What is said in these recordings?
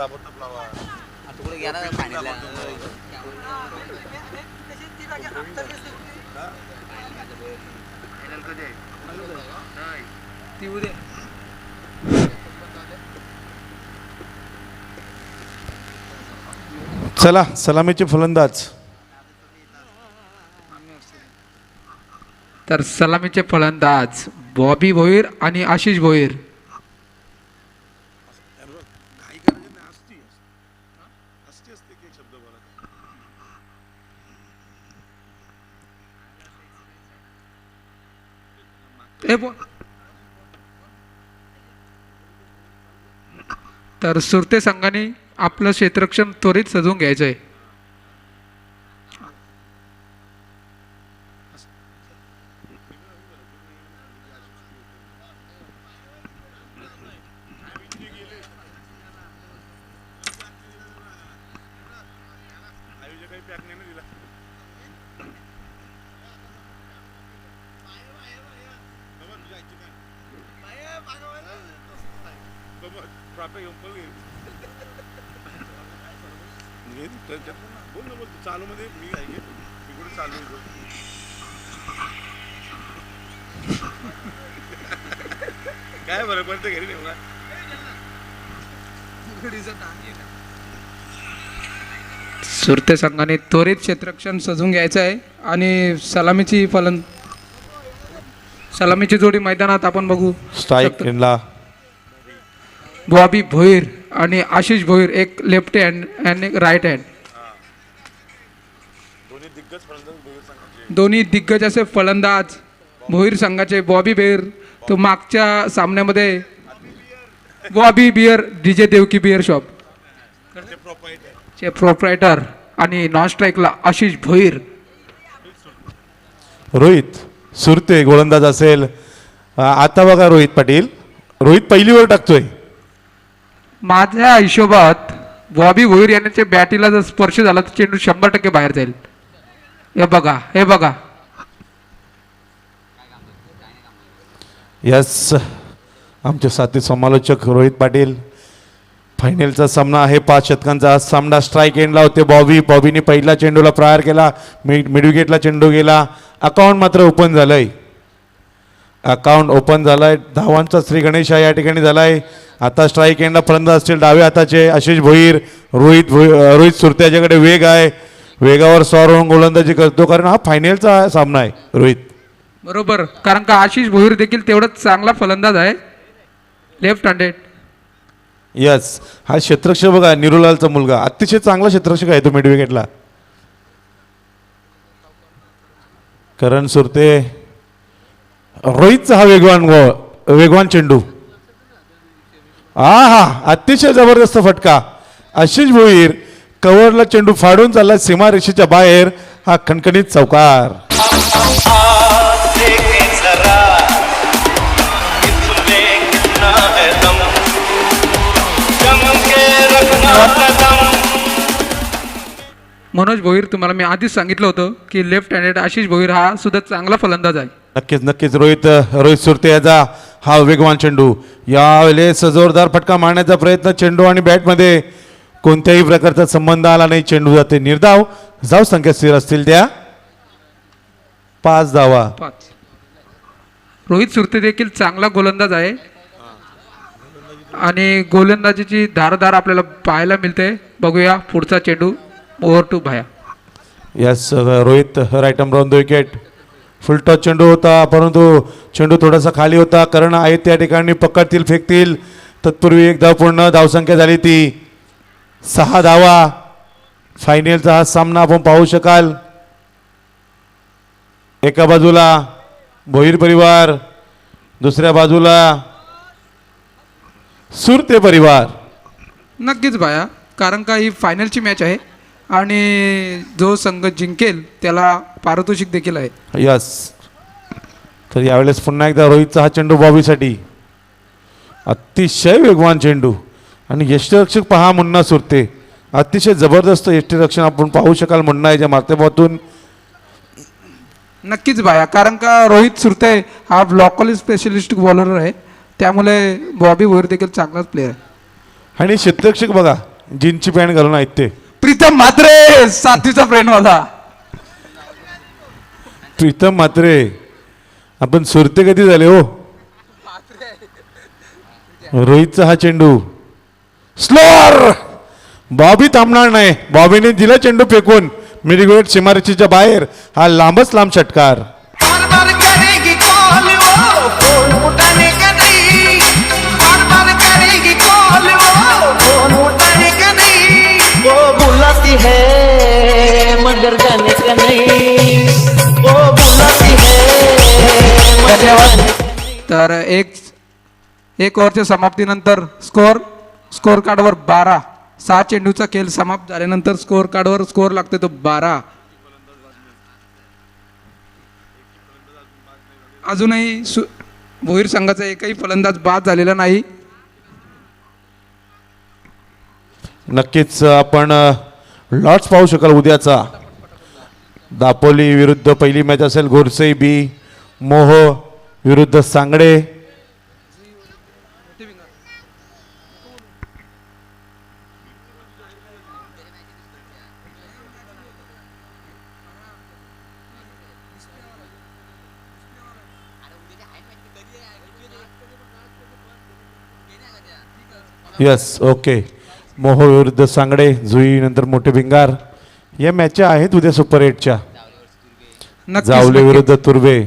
आता कुठे गेला फायनलला ती उद्या चला सलामीचे फलंदाज. तर सलामीचे फलंदाज बॉबी भोईर आणि आशिष भोईर. तर सुरते संघाने आपलं क्षेत्ररक्षण त्वरित सजवून घ्यायचं आहे. चालू मध्ये मी आहे मी कुठे चालू काय बरं पडतं घरी नाही. सुरते संघाने त्वरित क्षेत्ररक्षण सजवून घ्यायचं आहे आणि सलामीची जोडी मैदानात आपण बघू. स्ट्राईक एंडला बॉबी भोईर आणि आशिष भोईर, एक लेफ्ट हँड आणि एक राईट हँड. दोन्ही दिग्गज असे फलंदाज भोईर संघाचे. बॉबी भोईर तो मागच्या सामन्यामध्ये Bobby beer DJ Devki beer shop चे प्रोप्रायटर आणि नॉन स्ट्राईकला आशिष भोईर. रोहित सुरते गोलंदाज असेल. आता बघा रोहित पाटील, रोहित पहिलीवर टाकतोय. माझ्या हिशोबात बॉबी भोईर यांच्या बॅटीला जर स्पर्श झाला तर चेंडू 100% बाहेर जाईल. हे बघा यस, आमचे साथी समालोचक रोहित पाटील. फायनलचा सामना आहे, 5 षटकांचा सामना. स्ट्राईक एंडला होते बॉबीने पहिला चेंडूला प्रहार केला, मिडविकेटला चेंडू गेला. अकाउंट मात्र ओपन झालंय. धावांचा श्री गणेश या ठिकाणी झालाय. आता स्ट्राईक एंडला फलंदाज असतील डाव्या हाताचे आशिष भोईर. रोहित सुरते याच्याकडे वेग आहे, वेगावर स्वार गोलंदाजी करतो, कारण हा फायनलचा सामना आहे. रोहित बरोबर, कारण का आशिष भोईर देखील तेवढाच चांगला फलंदाज आहे, लेफ्ट हँडेड. यस, हा क्षेत्ररक्षक बघा, निरुलालचा मुलगा अतिशय चांगला क्षेत्ररक्षक आहे तो मिडविकेटला. करण सुरते, रोहितचा हा वेगवान चेंडू. अतिशय जबरदस्त फटका. आशिष भोईर कव्हरला चेंडू फाडून चालला सीमारेषेच्या बाहेर. हा खणखणीत चौकार. मनोज भोईर, तुम्हाला मी आधीच सांगितलं होतं की लेफ्ट हँडेड आशिष भोईर हा सुद्धा चांगला फलंदाज आहे. नक्कीच रोहित सुरते याचा हा वेगवान चेंडू. यावेळेस जोरदार फटका मारण्याचा प्रयत्न, चेंडू आणि बॅटमध्ये कोणत्याही प्रकारचा संबंध आला नाही. चेंडू जाते निर्धाव. धाव संख्या स्थिर असतील त्या 5 धावा. रोहित सुरते देखील चांगला गोलंदाज आहे आणि गोलंदाजीची धारदार आपल्याला पाहायला मिळते. बघूया पुढचा चेंडू. ओव्हर टू भाया. Yes, Rohit right arm round wicket. Full toss चेंडू होता, परंतु चेंडू थोडासा खाली होता. करण आहेत त्या ठिकाणी, पकडतील, फेकतील. तत्पूर्वी एक धाव पूर्ण. धावसंख्या झाली ती 6 धावा. फायनलचा हा सामना आपण पाहू शकाल. एका बाजूला भोईर परिवार, दुसऱ्या बाजूला सुरते परिवार. नक्कीच भाया, कारण का ही फायनलची मॅच आहे आणि जो संघ जिंकेल त्याला पारितोषिक देखील आहे. यस, तर यावेळेस पुन्हा एकदा रोहितचा हा चेंडू बॉबीसाठी. अतिशय वेगवान चेंडू आणि यष्टीरक्षक पहा मुन्ना सुरते. अतिशय जबरदस्त यष्टीरक्षण आपण पाहू शकाल मुन्ना याच्या माध्यमातून. नक्कीच भाया, कारण का रोहित सुरते हा ब्लॉकॉली स्पेशलिस्ट बॉलर आहे, त्यामुळे बॉबी भोईर देखील चांगलाच प्लेअर आहे. आणि क्षेत्ररक्षक बघा, जीनची पॅन्ट घालून आहेत ते. प्रीतम म्हात्रे सातवीचा फ्रेंड माझा. प्रीतम म्हात्रे आपण सुरते कधी झाले हो. रोहितचा हा चेंडू स्लोअर. बॉबी थांबणार नाही. बॉबीने दिला चेंडू फेकून मिडविकेट सीमारेषेच्या बाहेर. हा लांबच लांब षटकार. बार बार करेगी कॉल वो फोन उठाने का नहीं, बार बार करेगी कॉल वो फोन उठाने का नहीं, वो बुलाती है मगर जाने का नहीं, वो बुलाती है मगर जाने का नहीं. तर एक ओव्हरच्या समाप्तीनंतर स्कोअर कार्डवर 12. 6 चेंडूचा खेळ समाप्त झाल्यानंतर स्कोअर कार्डवर स्कोअर लागते तो 12. अजूनही भोईर संघाचा एकही फलंदाज बाद झालेला नाही. नक्कीच आपण लॉट्स पाहू शकाल उद्याचा. दापोली विरुद्ध पहिली मॅच असेल. गोरसई बी, मोह विरुद्ध सांगडे. Yes okay. मोह विरुद्ध सांगडे, जुई नंतर मोठे भिंगार या मॅच आहेत उद्या सुपर 8च्या. जावले विरुद्ध तुर्बे.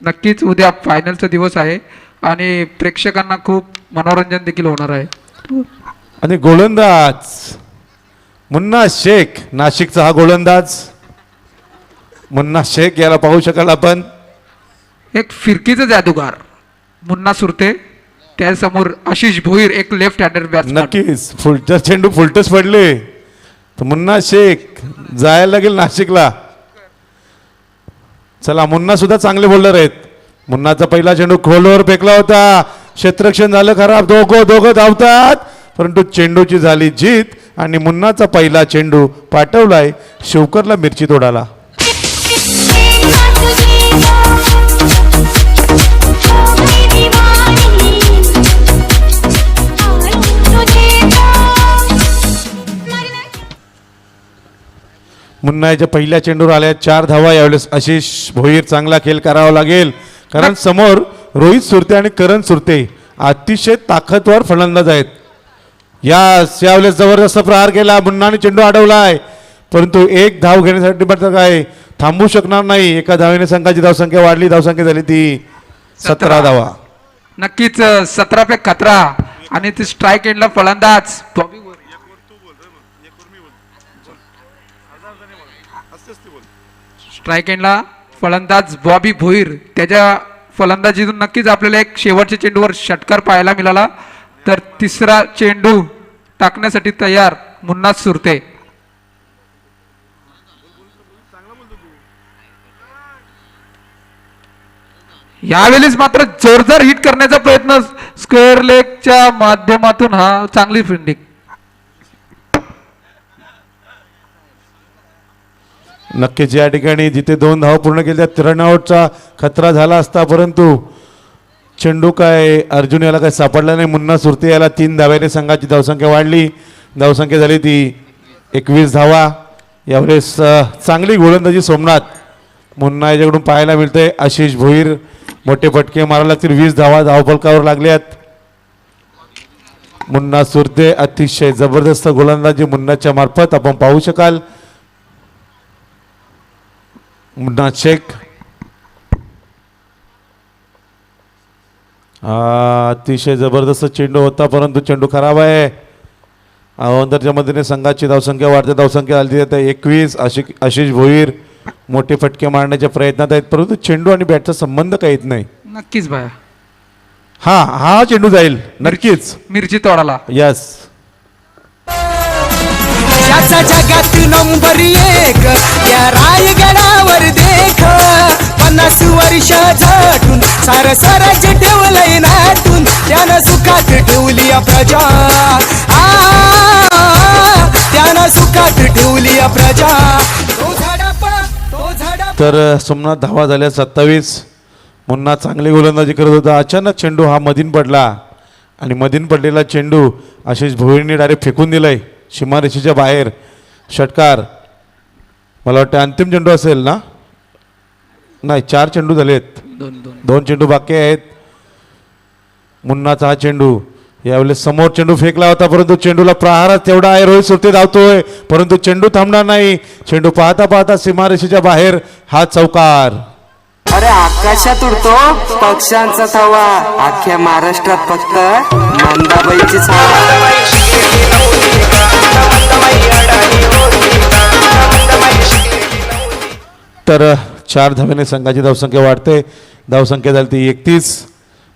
नक्कीच उद्या फायनलचा दिवस आहे आणि प्रेक्षकांना खूप मनोरंजन देखील होणार आहे. आणि गोलंदाज मुन्ना शेख, नाशिकचा हा गोलंदाज मुन्ना शेख याला पाहू शकाल आपण. एक फिरकीचा जादूगार मुन्ना सुरते, त्यासमोर आशिष भोईर एक लेफ्ट हँडेड बॅट्समन. नक्कीच फुलटस चेंडू फुलटस पडले तर मुन्ना शेख जायला लागेल नाशिकला. चला मुन्ना सुद्धा चांगले बॉलर आहेत. मुन्नाचा पहिला चेंडू खोलवर फेकला होता. क्षेत्ररक्षण झालं खराब. दोघं धावतात परंतु चेंडूची झाली जीत आणि मुन्नाचा पहिला चेंडू पाठवलाय शिवकरला मिरची तोडाला. मुन्ना याच्या पहिल्या चेंडूवर आल्या 4 धावा. यावेळेस आशिष भोईर चांगला खेळ करावा लागेल कारण समोर रोहित सुरते आणि करण सुरते अतिशय ताकदवर फलंदाज आहेत. यावेळेस जबरदस्त प्रहार केला. मुन्नाने चेंडू अडवलाय परंतु एक धाव घेण्यासाठी मात्र काय थांबू शकणार नाही. एका धावेने संघाची धावसंख्या वाढली. धावसंख्या झाली ती 17 धावा. नक्कीच 17 पे 11 आणि ते स्ट्राईक एंडला फलंदाज स्ट्राईक एंडला फलंदाज बॉबी भोईर. त्याच्या फलंदाजीतून नक्कीच आपल्याला एक शेवटच्या चेंडूवर षटकार पाहायला मिळाला. तर तिसरा चेंडू टाकण्यासाठी तयार मुन्ना सुरते. यावेळेस मात्र जोरदार हिट करण्याचा प्रयत्न स्क्वेअर लेगच्या माध्यमातून. हा चांगली फिल्डिंग. नक्कीच या ठिकाणी जिथे 2 धावा पूर्ण केल्या रन आउटचा खतरा झाला असता परंतु चेंडू काय अर्जुन याला काय सापडला नाही. मुन्ना सुरते याला 3 धाव्याने संघाची धावसंख्या वाढली. धावसंख्या झाली ती 21 धावा. यावेळेस चांगली गोलंदाजी सोमनाथ मुन्ना याच्याकडून पाहायला मिळते. आशिष भोईर मोठे फटके मारायला लागतील. 20 धावा धावफलकावर लागल्यात. मुन्ना सुरते अतिशय जबरदस्त गोलंदाजी मुन्नाच्या मार्फत आपण पाहू शकाल. मुन्ना शेख अतिशय जबरदस्त चेंडू होता परंतु चेंडू खराब आहे. अवंतरच्या मदतीने संघाची धावसंख्या वाढते. धावसंख्या आली आहे 21. आशिष भोईर मोठे फटके मारण्याच्या प्रयत्नात आहेत परंतु चेंडू आणि बॅटचा संबंध काही येत नाही. नक्कीच बाया. हा चेंडू जाईल नक्कीच मिरची तोडाला. यस. याचा जगात नंबर 1 या रायगडावर देख 50 वर्ष झटून सार स्वराज ठेवलंय नाटून त्यानं सुखात ठेवली प्रजा. त्यानं सुखात ठेवली प्रजा. तो झाडा तर सोमनाथ धावा झाल्या 27. मुन्ना चांगली गोलंदाजी करत होता. अचानक चेंडू हा मधीन पडला आणि मधीन पडलेला चेंडू आशिष भोईरने डायरेक्ट फेकून दिलाय सीमारेषेच्या बाहेर. षटकार. मला वाटतं अंतिम चेंडू असेल ना. नाही, 4 चेंडू झालेत. 2 चेंडू बाकी आहेत. मुन्नाचा हा चेंडू. यावेळेस समोर चेंडू फेकला होता परंतु चेंडूला प्रहारच तेवढा आहे. रोहित सुरते धावतोय परंतु चेंडू थांबणार नाही. चेंडू पाहता पाहता सीमारेषेच्या बाहेर. हा चौकार. अरे आकाशात उडतो पक्ष्यांचा थवा, अख्ख्या महाराष्ट्रात फक्त मंदाबाईचीच हवा. तर 4 धाव्याने संघाची धावसंख्या वाढते. धावसंख्या झाली ती 31.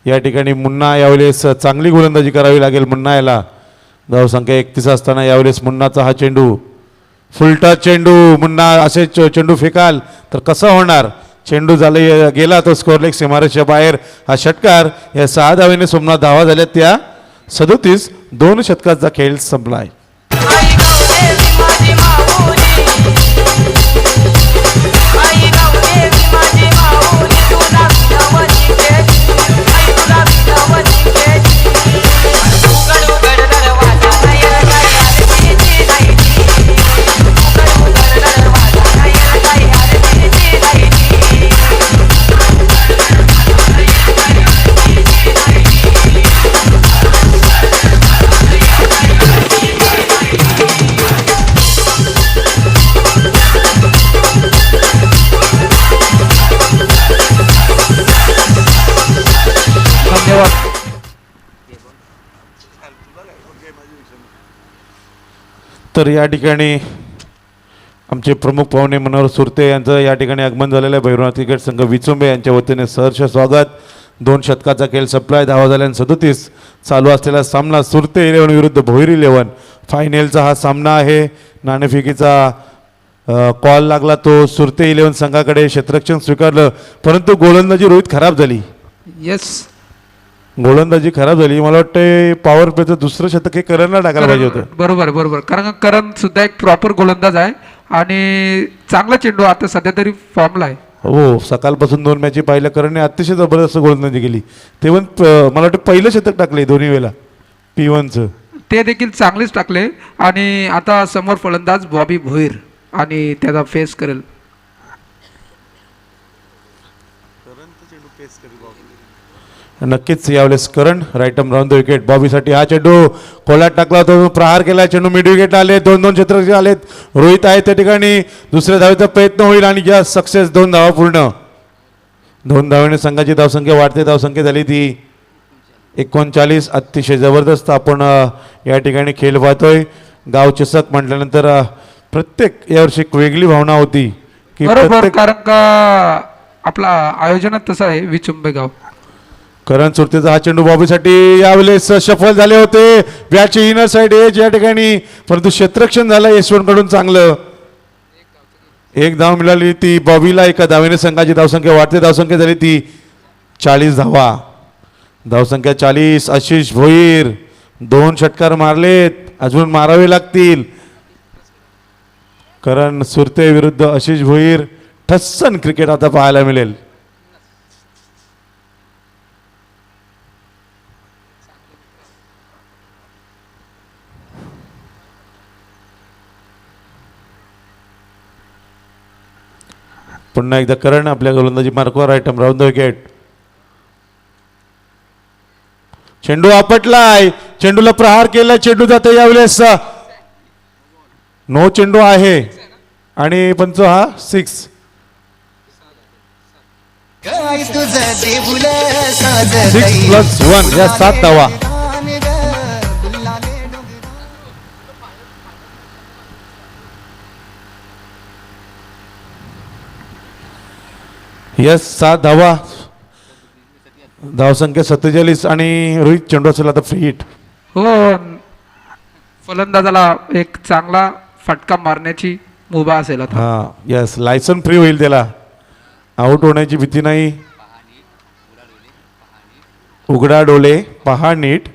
या ठिकाणी मुन्ना यावेळेस चांगली गोलंदाजी करावी लागेल मुन्ना याला. धावसंख्या 31 असताना यावेळेस मुन्नाचा हा चेंडू. फुलटा चेंडू. मुन्ना असे चेंडू फेकाल तर कसं होणार. चेंडू झाले गेला तो स्कोरलेग सीमारेषेच्या बाहेर. हा षटकार. या 6 धावेने सोमनाथ धावा झाल्या त्या 37. 2 षटकाचा खेळ संपलाय. तर या ठिकाणी आमचे प्रमुख पाहुणे मनोहर सुरते यांचं या ठिकाणी आगमन झालेलं आहे. भैरवनाथ क्रिकेट संघ विचुंबे यांच्या वतीने सहर्ष स्वागत. 2 षटकाचा खेळ सप्लाय. धावा झाल्याने 37. चालू असलेला सामना सुरते 11 विरुद्ध भोईर 11. फायनलचा हा सामना आहे. नाणेफेकीचा कॉल लागला तो सुरते 11 संघाकडे. क्षेत्ररक्षण स्वीकारलं परंतु गोलंदाजी रोहित खराब झाली. येस, गोलंदाजी खराब झाली. मला वाटतं पॉवर प्लेचं दुसरं शतक हे करणला टाकायला पाहिजे होतं. बरोबर. कारण करण सुद्धा एक प्रॉपर गोलंदाज आहे आणि चांगला चेंडू आता सध्या तरी फॉर्मला आहे. हो, सकाळपासून 2 मॅची पाहिल्या करणने अतिशय जबरदस्त गोलंदाजी केली. ते पण मला वाटतं पहिलं शतक टाकले दोन्ही वेळेला P1चं. ते देखील चांगलेच टाकले आणि आता समोर फलंदाज बॉबी भोईर आणि त्याचा फेस करेल. नक्कीच यावेळेस Karan right arm round the wicket. बॉबीसाठी हा चेंडू कोलात टाकला होता. प्रहार केला. चेंडू मिड विकेटला आले. 2-2 क्षेत्ररक्षक आलेत. रोहित आहे त्या ठिकाणी. दुसऱ्या धावेचा प्रयत्न होईल आणि या सक्सेस. 2 धावा पूर्ण. 2 धावेने संघाची धावसंख्या वाढते. धावसंख्या झाली ती 39. अतिशय जबरदस्त आपण या ठिकाणी खेळ पाहतोय. गाव चषक म्हटल्यानंतर प्रत्येक यावर्षी एक वेगळी भावना होती की बरोबर, कारण का आपला आयोजनात तसं आहे विचुंबे गाव. करण सुरतेचा हा चेंडू बॉबीसाठी यावेळेस सफल झाले होते. बॅटची इनर साइड एज या ठिकाणी परंतु क्षेत्ररक्षण झालं यशवंत कडून चांगलं. 1 धाव मिळाली ती बॉबीला. 1 धावेने संघाची धावसंख्या वाढते. धावसंख्या झाली ती 40 धावा. धावसंख्या 40. आशिष भोईर 2 षटकार मारलेत. अजून मारावे लागतील. करण सुरते विरुद्ध आशिष भोईर. ठस्सन क्रिकेट आता पाहायला मिळेल. पुन्हा एकदा करण आपल्या गोलंदाजी मार्कवर. आयटम राऊंड द विकेट. चेंडू आपटलाय. चेंडूला प्रहार केला. चेंडू जाते यावेळेस. नो चेंडू आहे आणि पंच हा 6. काय तुझं देऊळ 6+1 या 7 धावा. यस 7 धावा. धावसंख्या 47 आणि रोहित चेंडू असेल आता फ्री हिट. हो, फलंदाजाला एक चांगला फटका मारण्याची मुभा असेल आता. हा यस, लायसन फ्री होईल त्याला. आउट होण्याची भीती नाही. उघडा डोळे पहा नीट.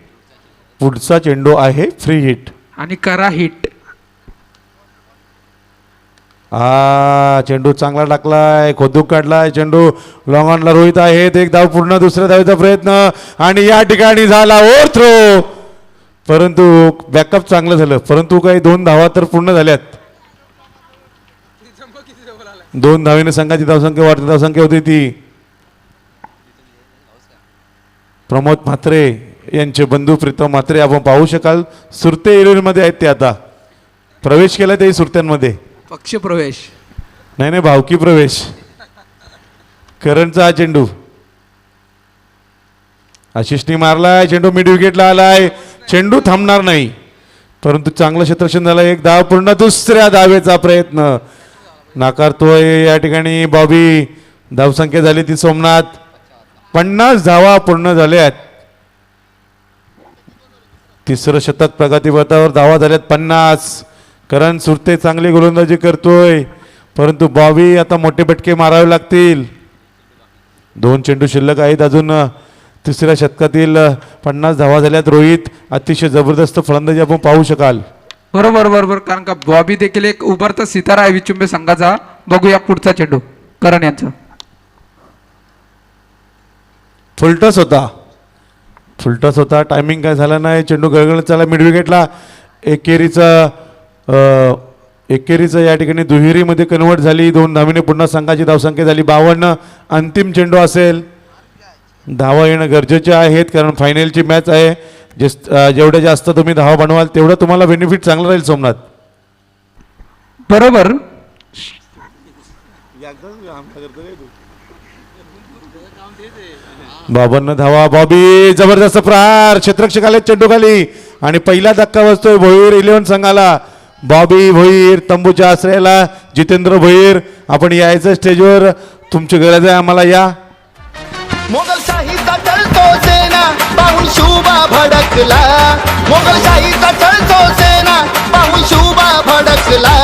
पुढचा चेंडू आहे फ्री हिट. आणि करा हिट. चेंडू चांगला टाकलाय, खोदूक काढलाय चेंडू. लॉंग ऑनला रोहित आहेत. एक धाव पूर्ण, दुसऱ्या धावेचा प्रयत्न आणि या ठिकाणी झाला ओव्हर थ्रो. परंतु बॅकअप चांगलं झालं, परंतु काही 2 धावा तर पूर्ण झाल्यात. 2 धावेने संघाची धावसंख्या वाढती. धावसंख्या होती ती प्रमोद म्हात्रे यांचे बंधू प्रीतम म्हात्रे. आपण पाहू शकाल सुरते मध्ये आहेत ते. आता प्रवेश केला ते सुरत्यांमध्ये. पक्ष प्रवेश नाही, भावकी प्रवेश. करणचा हा चेंडू आशिषनी मारलाय. चेंडू मिड विकेटला आलाय. चेंडू थांबणार नाही, परंतु चांगलं क्षेत्ररक्षण झालं. एक धाव पूर्ण, दुसऱ्या धावेचा प्रयत्न नाकारतोय या ठिकाणी बॉबी. धावसंख्या झाली ती सोमनाथ. 50 धावा पूर्ण झाल्यात. तिसरं शतक प्रगतीपथावर. धावा झाल्यात 50. करण सुरते चांगली गोलंदाजी करतोय, परंतु बॉबी आता मोठे फटके मारावे लागतील. 2 चेंडू शिल्लक आहेत अजून. तिसऱ्या शतकातील 50 धावा झाल्यात. रोहित अतिशय जबरदस्त फलंदाजी आपण पाहू शकाल. बरोबर बरोबर, कारण का बॉबी देखील एक उभरता सितारा आहे विचुंबे संघाचा. बघूया पुढचा चेंडू करण यांचा. फुलटस होता. टायमिंग काय झाला नाही. चेंडू गळगळ चालला मिड विकेटला. एकेरीचं या ठिकाणी दुहेरीमध्ये कन्वर्ट झाली. 2 धावेने पुन्हा संघाची धावसंख्या झाली 52. अंतिम चेंडू असेल. धावा येणं गरजेचे आहेत, कारण फायनलची मॅच आहे. जेवढे जास्त तुम्ही धावा बनवाल तेवढं तुम्हाला बेनिफिट चांगलं राहील सोमनाथ. बरोबर. 52 धावा. बॉबी जबरदस्त प्रहार. क्षेत्ररक्षक आले चेंडू खाली आणि पहिला धक्का बसतोय भोईर 11 संघाला. बॉबी भोईर तंबूच्या आश्रयाला. जितेंद्र भोईर, आपण यायचं स्टेजवर, तुमची गरज आहे आम्हाला. या मोगलशाहीचा चलतो सेना पाहून शुभा भडकला. मोगलशाहीचा चलतो सेना पाहून शुभा भडकला.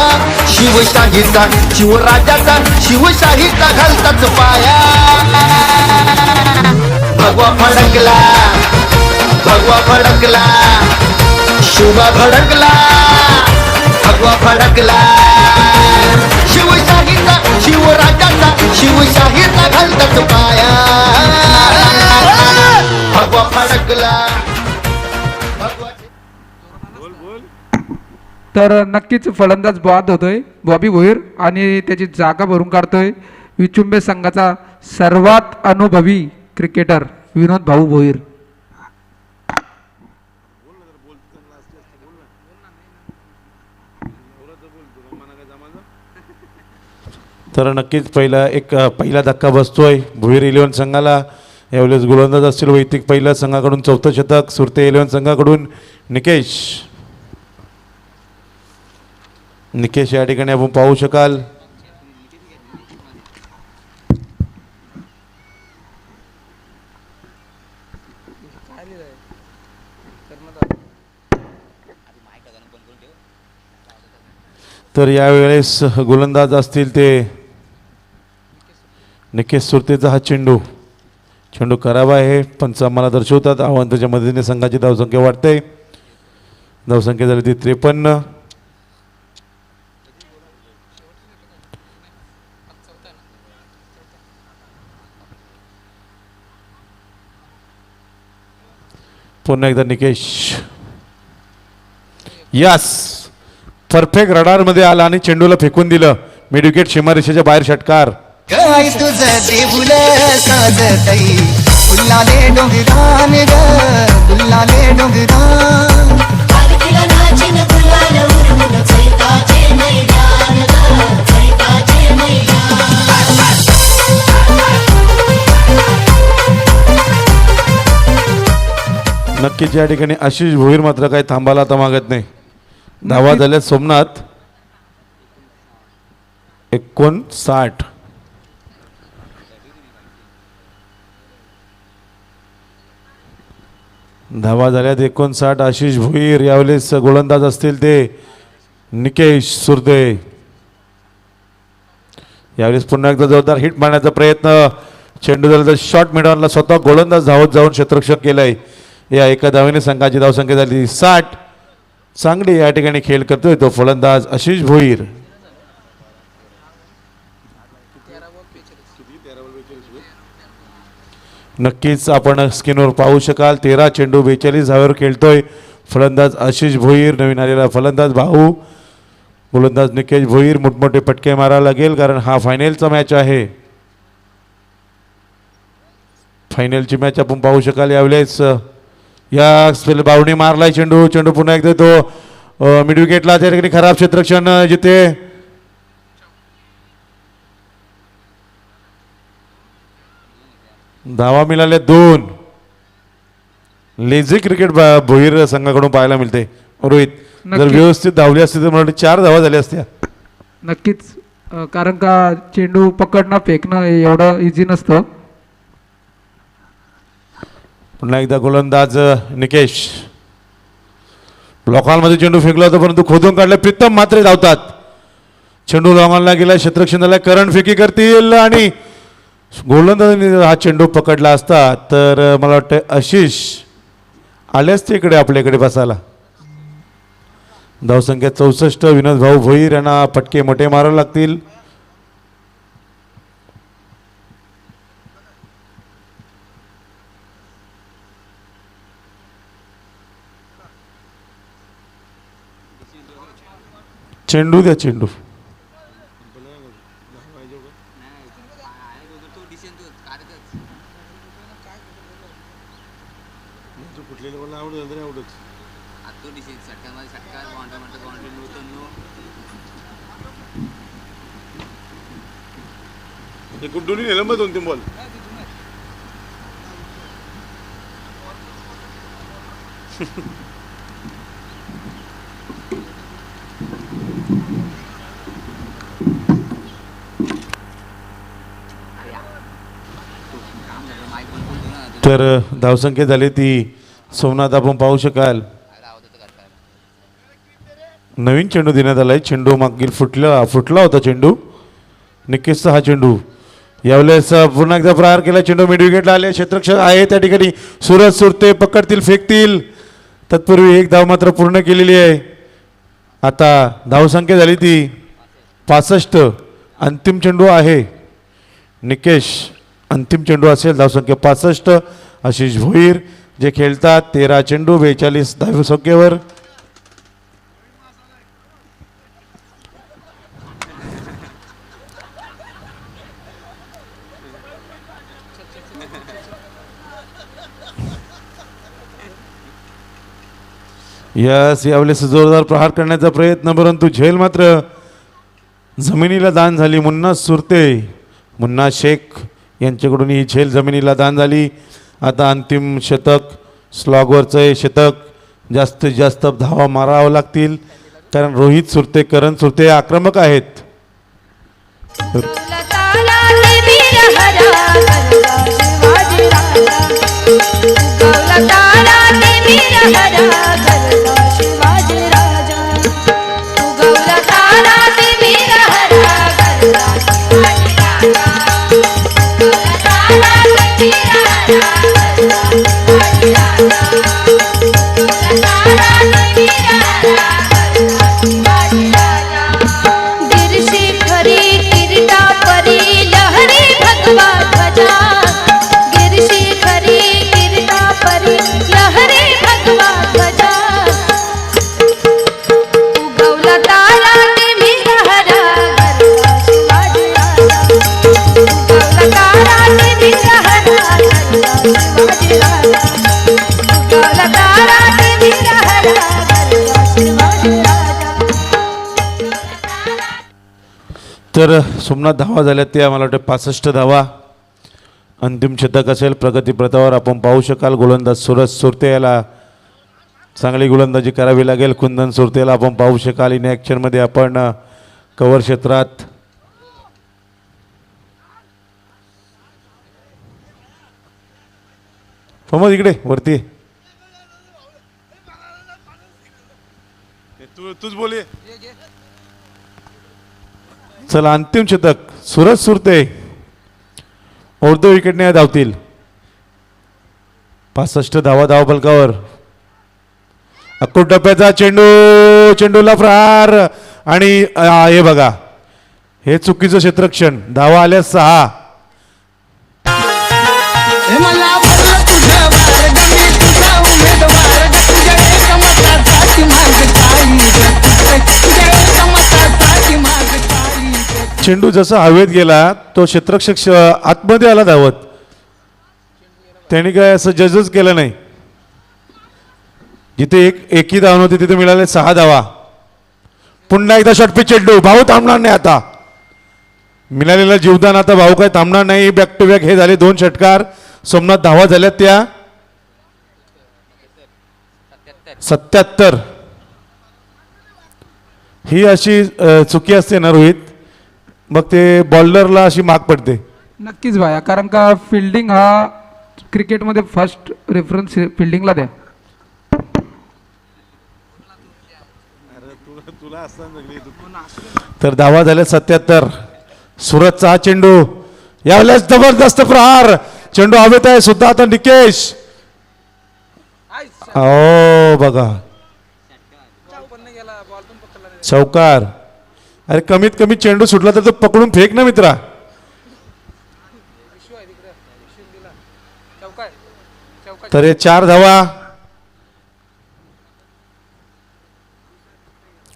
शिवशाहीचा शिवराजाचा शिवशाहीचा घालताच पाया. भगवा भडकला, भगवा भडकला, शुभा भडकला, भगवा भडकला. शिवशाहीचा शिवराजाचा शिवशाहीचा घालताच पाया. भगवा फडकला. तर नक्कीच फलंदाज बाद होतोय बॉबी भोईर आणि त्याची जागा भरून काढतोय विचुंबे संघाचा सर्वात अनुभवी क्रिकेटर विनोद भाऊ भोईर. तर नक्कीच पहिला धक्का बसतोय भोईर 11 संघाला. यावेळेस गोलंदाज असतील वैयक्तिक पहिल्या संघाकडून 4थं शतक. सुरते 11 संघाकडून निकेश या ठिकाणी आपण पाहू शकाल. तर यावेळेस गोलंदाज असतील ते निकेश सुरतेचा हा चेंडू खराब आहे. पंच आम्हाला दर्शवतात. आव्हानाच्या मदतीने संघाची धावसंख्या वाढते. धावसंख्या झाली ती 53. पुन्हा एकदा निकेश. यस, परफेक्ट रडारमध्ये आला आणि चेंडूला फेकून दिलं. मिड विकेट सीमारेषेच्या बाहेर षटकार. काय तुझं देऊल साजतई फुलाले डोंगरान ग फुलाले डोंगरान. पालखीला नाचिन गुलाल उडवून चैताचे मैदान ग चैताचे मैदान. नक्कीच या ठिकाणी आशिष भोईर मात्र काही थांबायला आता मागत नाही. धावा झाल्यात सोमनाथ 59. धावा झाल्यात 59. आशिष भोईर. यावेळेस गोलंदाज असतील ते निकेश सुरते. यावेळेस पुन्हा एकदा जोरदार हिट मारण्याचा प्रयत्न. चेंडू झाला तर शॉर्ट मिडॉनला स्वतः गोलंदाज धावत जाऊन क्षेत्ररक्षक केलंय. या एका धावेने संघाची धावसंख्या झाली 60. चांगली या ठिकाणी खेळ करतोय तो फलंदाज आशिष भोईर. नक्कीच आपण स्क्रीनवर पाहू शकाल. 13 चेंडू 42 धावेवर खेळतोय फलंदाज आशिष भोईर, नवीन आलेला फलंदाज भाऊ, गोलंदाज निकेश भोईर. मोठमोठे पटके मारायला लागेल कारण हा फायनलचा मॅच आहे. फायनलची मॅच आपण पाहू शकाल. यावेळेस या स्पेल बावणी मारलाय चेंडू, चेंडू पुन्हा एकदा तो मिड विकेटला, त्या ठिकाणी खराब क्षेत्ररक्षण जिथे धावा मिळाल्या 2. लेझी क्रिकेट भोईर संघाकडून पाहायला मिळते. रोहित जर नक्की. व्यवस्थित धावली असती तर मला वाटतं 4 धावा झाल्या असत्या. नक्कीच कारण का चेंडू पकडणं फेकणं हे एवढं इझी नसतं. पुन्हा एकदा गोलंदाज निकेश. ब्लॉकॉलमध्ये चेंडू फेकला होता परंतु खोदून काढला. प्रीतम मात्र धावतात. चेंडू लॉंगॉनला गेला, क्षेत्ररक्षण झाला, करण फेकी करतील आणि गोलंदाजाने हा चेंडू पकडला असता तर मला वाटतं आशिष आले असते इकडे आपल्याकडे बसायला. धावसंख्या 64. विनोद भाऊ भोईर यांना पटके मोठे मारावे लागतील. चेंडू द्या, चेंडू. गुड्डूनी नेलं मग 2-3 बॉल. तर धावसंख्या झाली ती सोमनाथ आपण पाहू शकाल. नवीन चेंडू देण्यात आलाय. चेंडू मागील फुटला होता चेंडू. निकेशचा हा चेंडू. यावेळेस पुन्हा एकदा प्रहार केला. चेंडू मिड विकेटला आले. क्षेत्ररक्षण आहे त्या ठिकाणी. सूरज सुरते पकडतील, फेकतील. तत्पूर्वी 1 धाव मात्र पूर्ण केलेली आहे. आता धावसंख्या झाली ती 65. अंतिम चेंडू आहे निकेश. अंतिम चेंडू असेल. धावसंख्या 65. आशिष भोईर जे खेळतात 13 चेंडू 42 धावसंख्येवर. यावेळेस जोरदार प्रहार करण्याचा प्रयत्न परंतु झेल मात्र जमिनीला दान झाली. मुन्ना सुरते, मुन्ना शेख यांच्याकडून ही झेल जमिनीला दान झाली. आता अंतिम शतक, स्लॉगवरचं हे शतक. जास्तीत जास्त धावा मारावं लागतील कारण रोहित सुरते, करण सुरते आक्रमक आहेत. तर सोमनाथ धावा झाल्या त्या मला वाटतं 65 धावा. अंतिम शतक असेल. प्रगती प्रथावर आपण पाहू शकाल. गोलंदाज सूरज सुरते याला चांगली गोलंदाजी करावी लागेल. कुंदन सुरतेला आपण पाहू शकाल. इन ॲक्शनमध्ये आपण कव्हर क्षेत्रात समज इकडे वरती तूच बोल. चला अंतिम शतक सूरज सुरते अर्ध विकेटने धावतील. 65 धावा धाव फलकावर. अक्कोट टप्प्याचा चेंडू, चेंडूला प्रहार आणि हे बघा हे चुकीचं क्षेत्ररक्षण. धावा आल्या 6. हे मला आवडलं तुझं वार ग मी तुझा उमेदवार ग तुझ्या एका मतासाठी माग काळी ग तुझ्या एका मतासाठी माग काळी ग. चेंडू जसा हवेत गेला तो क्षेत्ररक्षक आतमध्ये आला धावत. त्यांनी काय असं जजच केलं नाही. जिथे एकी धाव नव्हती तिथे मिळाले 6 धावा. पुन्हा एकदा षटपी चेंडू. भाऊ थांबणार नाही आता. मिळालेलं जीवदान आता भाऊ काय थांबणार नाही. बॅक टू बॅक हे झाले 2 षटकार. सोमनाथ धावा झाल्यात त्या 77. ही अशी चुकी असते ना रोहित, मग ते बॉलरला अशी माग पडते. नक्कीच भाया, कारण का फिल्डिंग हा क्रिकेटमध्ये फर्स्ट रेफरन्स फिल्डिंगला द्या. तर धावा झाल्या 77. सुरतचा हा चेंडू. यावेळेस जबरदस्त प्रहार. चेंडू हवेत आहे सुद्धा. आता निकेश. ओ बघा चौकार. अरे कमीत कमी चेंडू सुटला तर तो पकडून फेक ना मित्रा. तर हे 4 धावा.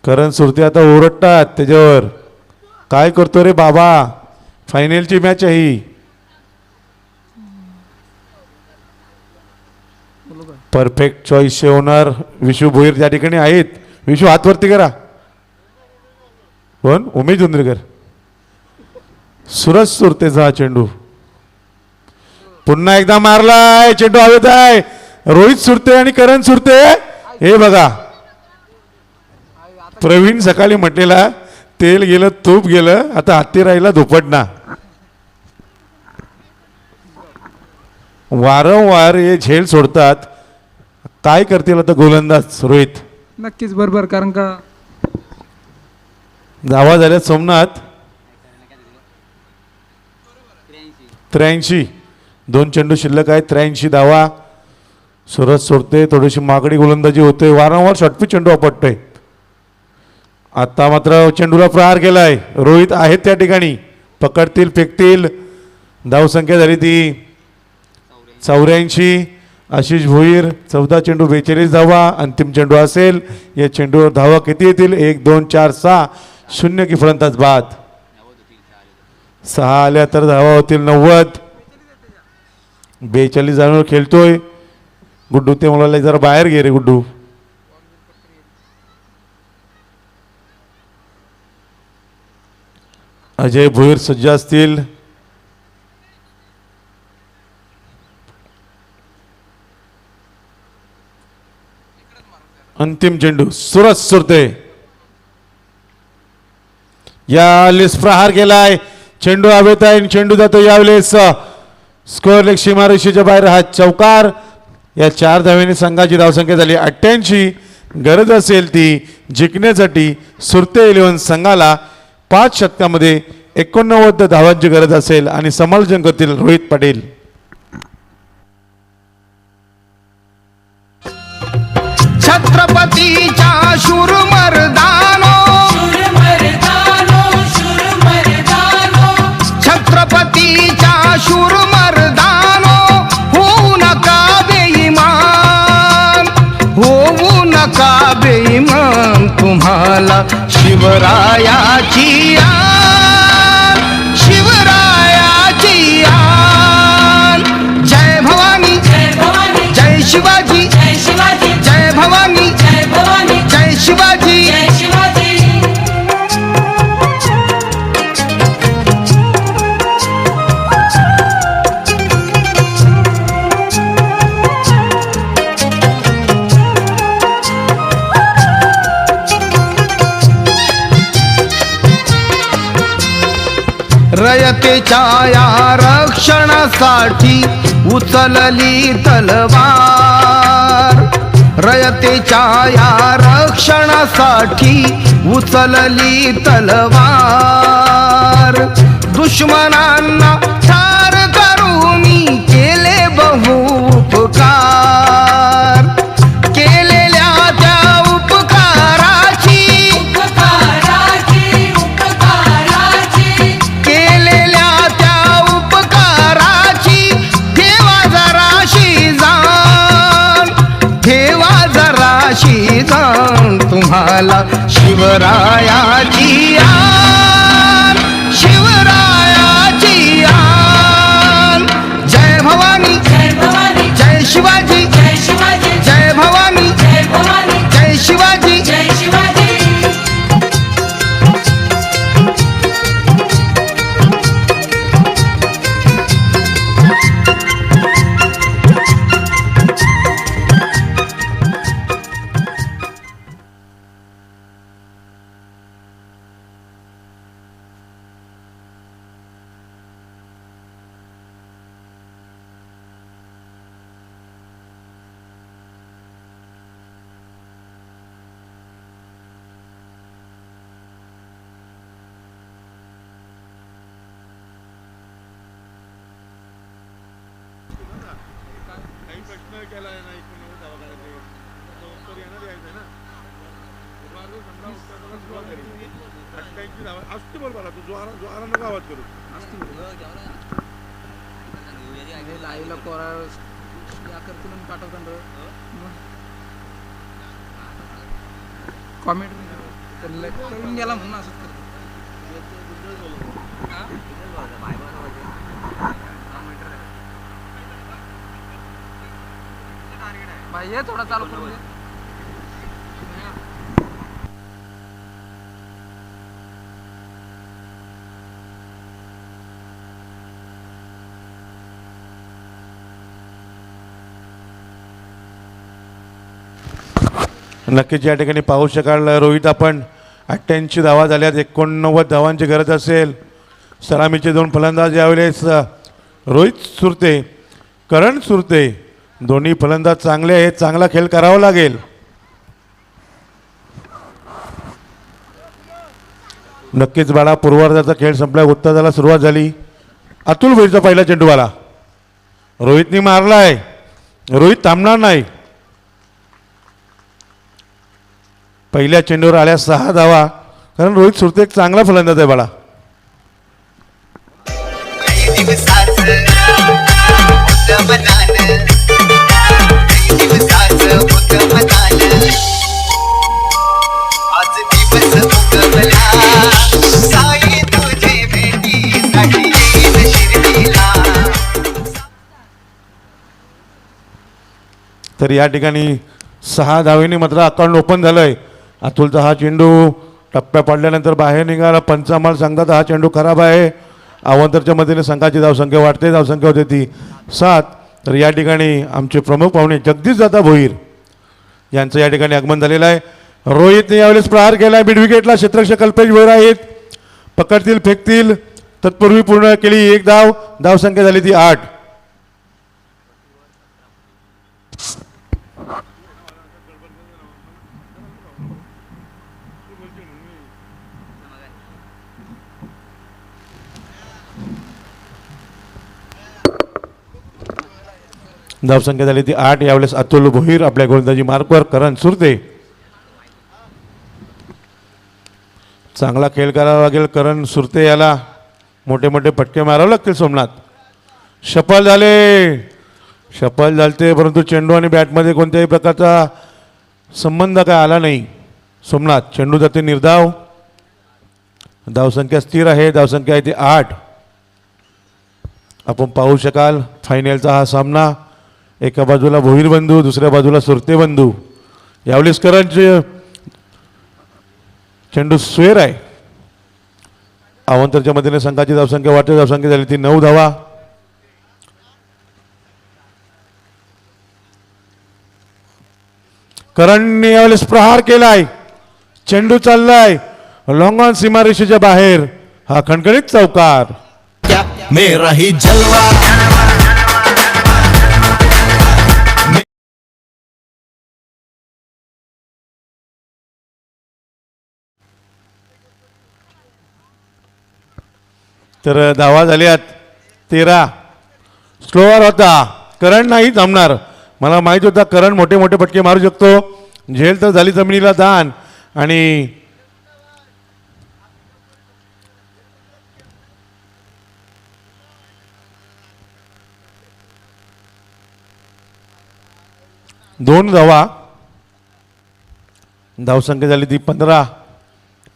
करण सुरते आता ओरडतात त्याच्यावर. काय करतो रे बाबा, फायनलची मॅच आहे ही. Perfect choice owner Vishu Bhoir त्या ठिकाणी आहेत. विशू हात वरती करा. कोण? उमेश धुंद्रेकर. सूरज सुरतेचा हा चेंडू. पुन्हा एकदा मारलाय. चेंडू हवेत आहे. रोहित सुरते आणि करण सुरते. हे बघा, प्रवीण सकाळी म्हटलेला तेल गेलं तूप गेलं, आता हत्ती राहिला धुपटना. वारंवार हे झेल सोडतात. काय करतील आता गोलंदाज रोहित? नक्कीच बरोबर, कारण का धावा झाल्या सोमनाथ 83. 2 चेंडू शिल्लक आहेत. 83 धावा. सुरज सोडते. थोडीशी मागडी गोलंदाजी होते. वारंवार षटपी चेंडू आपटतोय. आता मात्र चेंडूला प्रहार केलाय. रोहित आहेत त्या ठिकाणी. पकडतील, फेकतील. धावसंख्या झाली ती 84. आशिष भोईर 14 चेंडू 42 धावा. अंतिम चेंडू असेल. या चेंडूवर धावा किती येतील? 1 2 4 6. 0 की फलंदाज बाद. 6 आल्या तर धावा होतील 90. 42 जणांवर खेळतोय गुड्डू. ते मुलाला जरा बाहेर गे रे गुड्डू. अजय भोईर सज्ज असतील. अंतिम चेंडू सुरज सुरते. यावेळेस प्रहार केलाय. चेंडू हवेत आहे. चेंडू जातो यावेळेस स्कोअर लेग सीमारेषेच्या बाहेर. हा चौकार. या 4 धाव्यांनी संघाची धावसंख्या झाली 88. गरज असेल ती जिंकण्यासाठी सुरते 11 संघाला 5 षटकामध्ये 89 धावांची गरज असेल आणि समालोचन करतील रोहित पाटील. छत्रपतीच्या शूर मर्दानो, छत्रपतीच्या शूर मर्दानो, होऊ नका बेईमान, होऊ नका बेईमान. तुम्हाला शिवरायाची आन, शिवरायाची आन. जय भवानी, जय शिवाजी, जय भवानी, जय शिवाजी. रयतेच्या या रक्षणासाठी उचलली तलवार, रयतेच्या या रक्षणासाठी उचलली तलवार. दुश्मनांना ठार करूनी केले बहु उपकार, केलेल्या त्या उपकाराची, केलेल्या त्या उपकाराची ठेवा शिवरायाची आन शिवरायाची आन जय भवानी जय भवानी जय शिवाजी जय शिवाजी जय भवानी जय भवानी जय शिवाजी जय शिवाजी लाईव्हला कोरा या करतील आणि पाठवतात कॉमेंट करून गेला म्हणून असंच करतो भाई ये थोडा चालू करून दे नक्कीच या ठिकाणी पाहू शकाल रोहित आपण 88 धावा झाल्यात 89 धावांची गरज असेल. सलामीचे दोन फलंदाज यावेळेस रोहित सुरते करण सुरते दोन्ही फलंदाज चांगले आहेत. चांगला खेळ करावा लागेल. नक्कीच बाळा पूर्वार्धाचा खेळ संपला. उत्तराला सुरुवात झाली. अतुल भोईरचा पहिला चेंडूवाला रोहितनी मारलाय. रोहित थांबणार नाही. पहिल्या चेंडूवर आल्या 6 धावा. कारण रोहित सुरते एक चांगला फलंदाज आहे बाळा. तर या ठिकाणी 6 धावेने मात्र अकाउंट ओपन झालंय. अतुलचा हा चेंडू टप्प्या पडल्यानंतर बाहेर निघाला. पंचामाल सांगतात हा चेंडू खराब आहे. अवंतरच्या मदतीने संघाची धावसंख्या वाढते. धावसंख्या होते ती 7. तर या ठिकाणी आमचे प्रमुख पाहुणे जगदीशदादा भोईर यांचं या ठिकाणी आगमन झालेलं आहे. रोहितने यावेळेस प्रहार केला. मिड विकेटला क्षेत्ररक्षक कल्पेश भोईर आहेत. पकडतील फेकतील. तत्पूर्वी पूर्ण केली 1 धाव. धावसंख्या झाली ती 8. धावसंख्या झाली ती 8. यावेळेस अतुल भोईर आपल्या गोलंदाजी मार्कवर. करण सुरते चांगला खेळ करावा लागेल. करण सुरते याला मोठे मोठे फटके मारावे लागतील. सोमनाथ शफल झाले. शफल झालते परंतु चेंडू आणि बॅटमध्ये कोणत्याही प्रकारचा संबंध काय आला नाही. सोमनाथ चेंडू जाते निर्धाव. धावसंख्या स्थिर आहे. धावसंख्या आहे ती 8. आपण पाहू शकाल फायनलचा हा सामना. एका बाजूला भोईर बंधू दुसऱ्या बाजूला सुरते बंधू. यावेळेस करणचे चेंडू स्वेर आहे. अवंतरच्या मदतीने संघाची धावसंख्या वाढते. धावसंख्या झाली ती 9 धावा. करणने यावेळेस प्रहार केलाय. चेंडू चाललाय लॉंग ऑन सीमारेषेच्या बाहेर. हा खणखणीत चौकार. मेरा ही जलवा तर धावा झाल्यात 13. स्लोअर होता. करण नाही थांबणार. मला माहीत होता करण मोठे मोठे फटके मारू शकतो. झेल तर झाली जमिनीला दान. आणि दोन धावा. धावसंख्या झाली ती 15.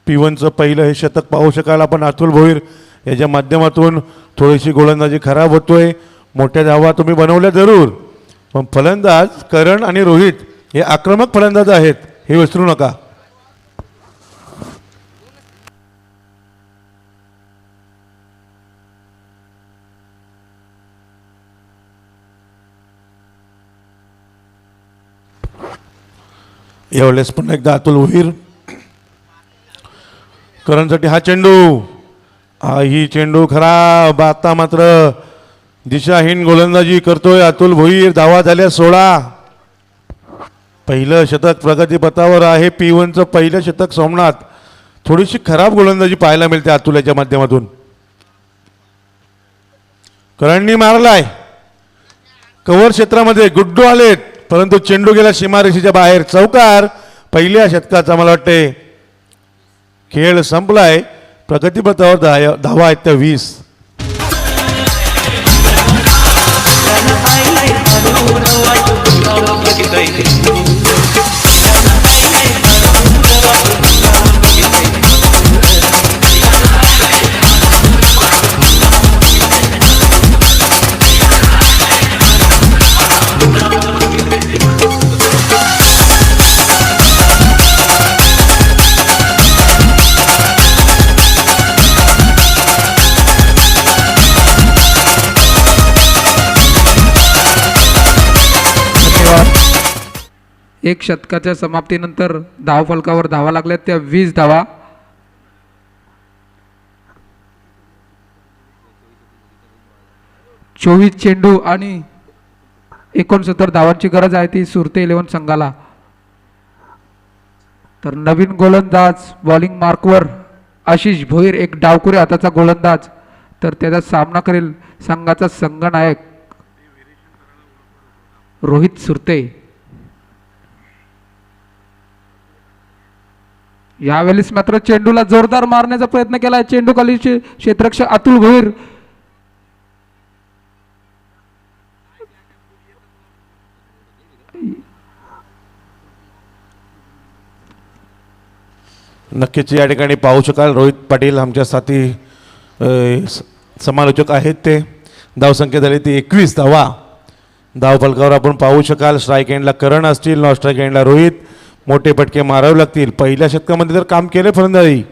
P1चं पहिलं हे शतक पाहू शकाल आपण अतुल भोईर याच्या माध्यमातून. थोडीशी गोलंदाजी खराब होतोय. मोठ्या धावा तुम्ही बनवल्या जरूर, पण फलंदाज करण आणि रोहित हे आक्रमक फलंदाज आहेत, हे विसरू नका. यावेळेस पुन्हा एकदा अतुल भोईर. करणसाठी हा चेंडू, ही चेंडू खराब. आता मात्र दिशाहीन गोलंदाजी करतोय अतुल भोईर. धावा झाल्या 16. पहिलं शतक प्रगतीपथावर आहे. P1चं पहिलं शतक सोमनाथ. थोडीशी खराब गोलंदाजी पाहायला मिळते अतुल्याच्या माध्यमातून. करणनी मारलाय कव्हर क्षेत्रामध्ये, गुड्डू आलेत, परंतु चेंडू गेला सीमारेषेच्या बाहेर. चौकार. पहिल्या शतकाचा मला वाटते खेळ संपलाय. प्रगतीपथावर धावा आहेत त्या 20. एक शतकाच्या समाप्तीनंतर धावफलकावर धावा लागल्यात त्या 20 धावा. चोवीस चेंडू आणि 69 धावांची गरज आहे ती सुरते 11 संघाला. तर नवीन गोलंदाज बॉलिंग मार्कवर आशिष भोईर, एक डावकुरे हाताचा गोलंदाज. तर त्याचा सामना करेल संघाचा संघनायक रोहित सुरते. यावेळेस मात्र चेंडूला जोरदार मारण्याचा प्रयत्न केला. चेंडू खाली क्षेत्ररक्षक अतुल भोईर. नक्कीच या ठिकाणी पाहू शकाल रोहित पाटील आमच्या साथी समालोचक आहेत ते. धावसंख्या झाली ती 21 धावा. धावफलकावर आपण पाहू शकाल स्ट्राईक एंडला करण असतील, नॉन स्ट्राईक एंडला रोहित. मोठे पटके मारावे लागतील. पहिल्या शतकामध्ये तर काम केले फलंदाजी,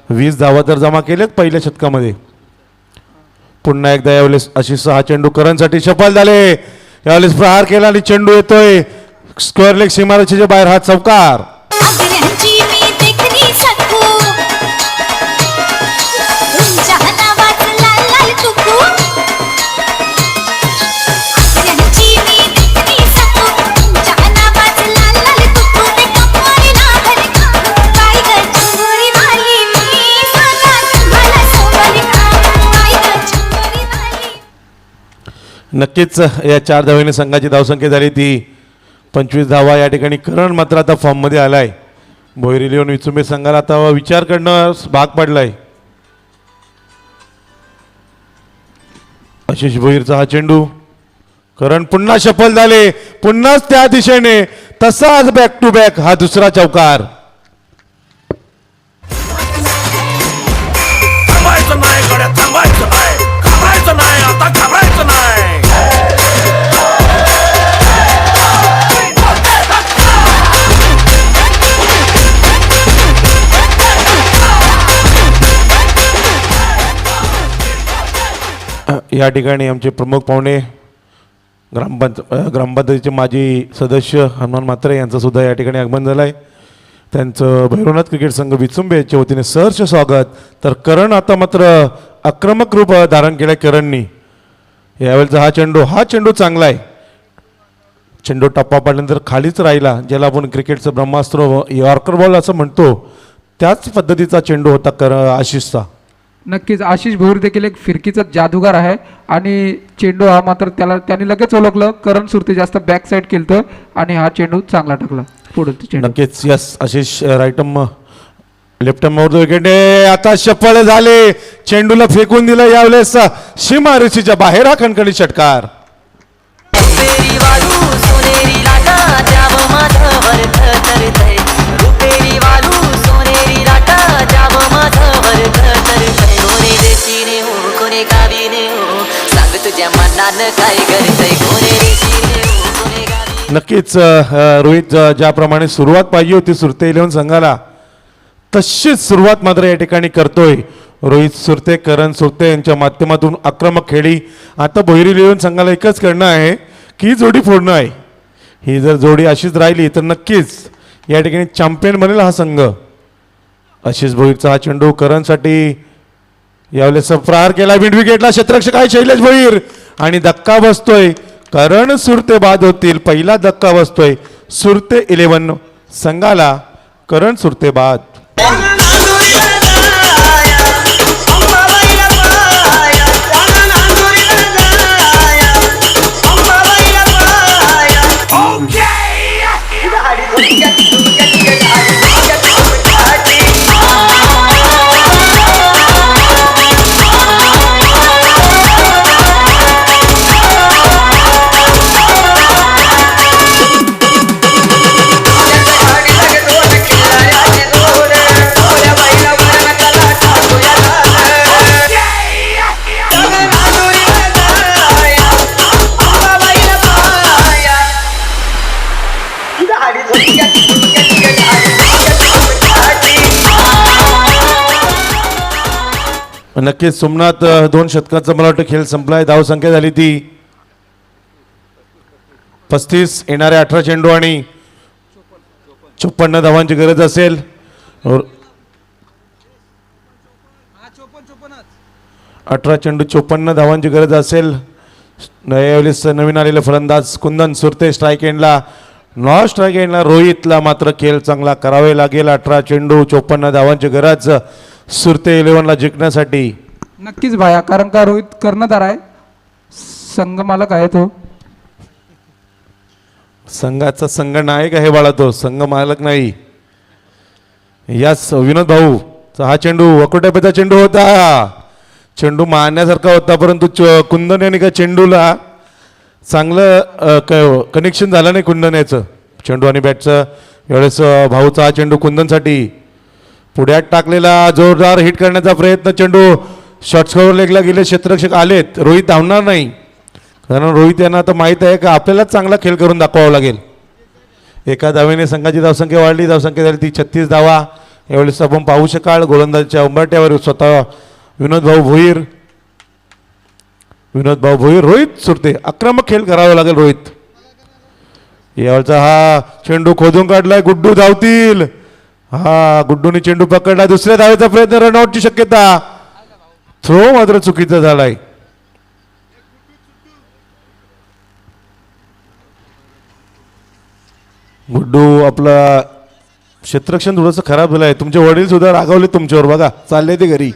20 धावा तर जमा केलेत पहिल्या शतकामध्ये. पुन्हा एकदा यावेळेस आशिष हा चेंडू करणसाठी सफल झाले. यावेळेस प्रहार केला आणि चेंडू येतोय स्क्वेअर लेग सीमारेषेच्या बाहेर. हा चौकार. अग्रंची मी देखनी सकू तुमच्या नावाचं लाल लाल कुकू अग्रंची मी देखनी सकू तुमच्या नावाचं लाल लाल कुकू ते कपाळी नाभर काय ग चुंबरी वाली मी सांगा मला सोबली काय ग चुंबरी वाली. नक्कीच या 4 धावेने संघाची धावसंख्या झाली ती 25 धावा. या ठिकाणी करण मात्र आता फॉर्ममध्ये आलाय. भोईर लिओन विचुंबे संघाला आता विचार करणं भाग पडलाय. आशिष भोईरचा हा चेंडू. करण पुन्हा सफल झाले, पुन्हाच त्या दिशेने तसाच बॅक टू बॅक हा दुसरा चौकार. थांबायचं नाही गड्या, थांबायचं नाही, घाबरायचं नाही, आता घाबरायचं नाही. या ठिकाणी आमचे प्रमुख पाहुणे ग्रामपंचायतीचे माजी सदस्य हनुमान म्हात्रे यांचं सुद्धा या ठिकाणी आगमन झालं आहे. त्यांचं भैरवनाथ क्रिकेट संघ विचुंबे याच्या वतीने सहर्ष स्वागत. तर करण आता मात्र आक्रमक रूप धारण केलं आहे करणनी. यावेळेचा हा चेंडू चांगला आहे. चेंडू टप्पा पाडल्यानंतर खालीच राहिला, ज्याला आपण क्रिकेटचं ब्रह्मास्त्र यॉर्कर बॉल असं म्हणतो, त्याच पद्धतीचा चेंडू होता आशिषचा. नक्कीच आशिष भोईर देखील एक फिरकीचा जादूगार आहे आणि चेंडू हा मात्र त्यांनी लगेच ओळखलं. करण सुरते जास्त बॅक साईड केलं आणि हा चेंडू चांगला टाकला पुढे चेंडू. नक्कीच यस आशिष राईटम लेफ्ट विकेट. आता सफल झाले, चेंडूला फेकून दिलं यावेळेस सीमारेषेच्या बाहेर. हा खणखणी षटकार. रुपेरी वाळू सोनेरी लाटा द्यावं माझं वर्थ तर रुपेरी वाळू सोनेरी लाटा नान काय करतय कोणे रे शिरे कोणे गावी नक्कीच रोहित ज्याप्रमाणे सुरुवात पाहिजे होती सुरते 11 संघाला तशीच सुरुवात मात्र या ठिकाणी करतोय रोहित सुरते. करण सुरते यांच्या माध्यमातून आक्रमक खेळी. आता भोईर 11 संघाला एकच करणं आहे की ही जोडी फोडणं आहे. ही जर जोडी अशीच राहिली तर नक्कीच या ठिकाणी चॅम्पियन बनेल हा संघ. आशिष भोईरचा हा चेंडू करणसाठी यावेळेस प्रहार केला मिड विकेटला क्षेत्ररक्षक आहे शैलेश भोईर आणि धक्का बसतोय. करण सुरते बाद होतील. पहिला धक्का बसतोय सुरते 11 संघाला. करण सुरते बाद. नक्कीच सोमनाथ 2 शतकाचा मला वाटतं खेळ संपलाय. धाव संख्या झाली ती 35. येणारे 18 चेंडू आणि 54 धावांची गरज असेल. 18 चेंडू 54 धावांची गरज असेल. यावेळेस नवीन आलेले फलंदाज कुंदन सुरते स्ट्राईक एंडला. नॉन स्ट्राईक एंडला रोहितला मात्र खेळ चांगला करावे लागेल. 18 चेंडू 54 धावांची गरज सुरते 11ला जिंकण्यासाठी. नक्कीच भाया, कारण का रोहित कर्णधार आहे, संघ मालक आहे तो. संघाचा संघ नायक आहे बाळा तो, संघ मालक नाही. यास विनोद भाऊ हा चेंडू वकोट्यापेचा चेंडू होता. चेंडू मारण्यासारखा होता परंतु कुंदन यांनी का चेंडूला चांगलं कनेक्शन झालं नाही कुंदन याचं चेंडू आणि बॅटचं. यावेळेस भाऊचा हा चेंडू कुंदनसाठी पुढ्यात टाकलेला जोरदार हिट करण्याचा प्रयत्न. चेंडू शॉर्ट स्कोअर लेगला गेले. क्षेत्ररक्षक आलेत. रोहित धावणार नाही कारण रोहित यांना आता माहीत आहे का आपल्यालाच चांगला खेळ करून दाखवावा लागेल. एका धावेने संघाची धावसंख्या वाढली. धावसंख्या झाली ती 36 धावा. यावेळेस आपण पाहू शकाल गोलंदाजीच्या उंबरट्यावर स्वतः विनोद भाऊ भोईर. रोहित सुरते आक्रमक खेळ करावा लागेल रोहित. यावेळचा हा चेंडू खोदून काढलाय. गुड्डू धावतील. हा गुड्डूने चेंडू पकडला. दुसऱ्या धावेचा प्रयत्न, रनआउटची शक्यता. थ्रो मात्र चुकीचा झालाय. गुड्डू आपला क्षेत्ररक्षण थोडंसं खराब झालंय. तुमचे वडील सुद्धा रागावले तुमच्यावर बघा, चालले ते घरी.